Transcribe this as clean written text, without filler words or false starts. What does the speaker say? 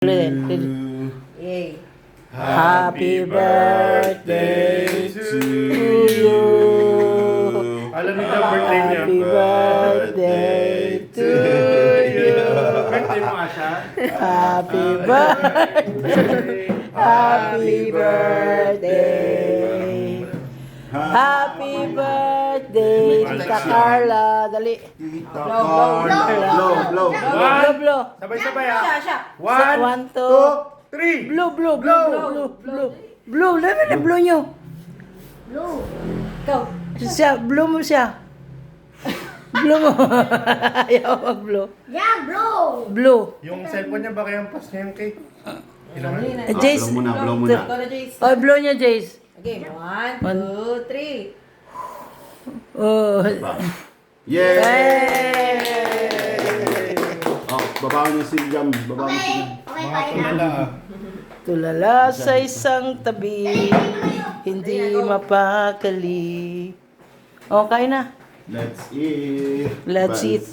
Yay. Happy birthday to you. Alam niyo ang birthday niya. Happy birthday to you. Birthday mo, Asha? Happy birthday. Happy birthday. Happy birthday, Tita Carla. Dali. Blow. Blow, blow. Sabay-sabay Siya. One, two, 3. Blue. Blue, dali na blue nyo. Blue. Go. Siya, blue mo siya. Blue mo. Ayaw mag-blue. Yeah, blue. Blue. Yung cellphone niya, baka yung pass niya yung cake. Kailangan. Jace. blow muna. Go na, Jace. Oh, blue niya, Jace. Okay, 1, 2, 3. Oh. Yay! Hey! Oh, babawan niya si Jam. Babawan niya si Jam. Mga tulala. Tulala sa isang tabi, hindi mapakali. Okay na. Let's eat. Let's eat.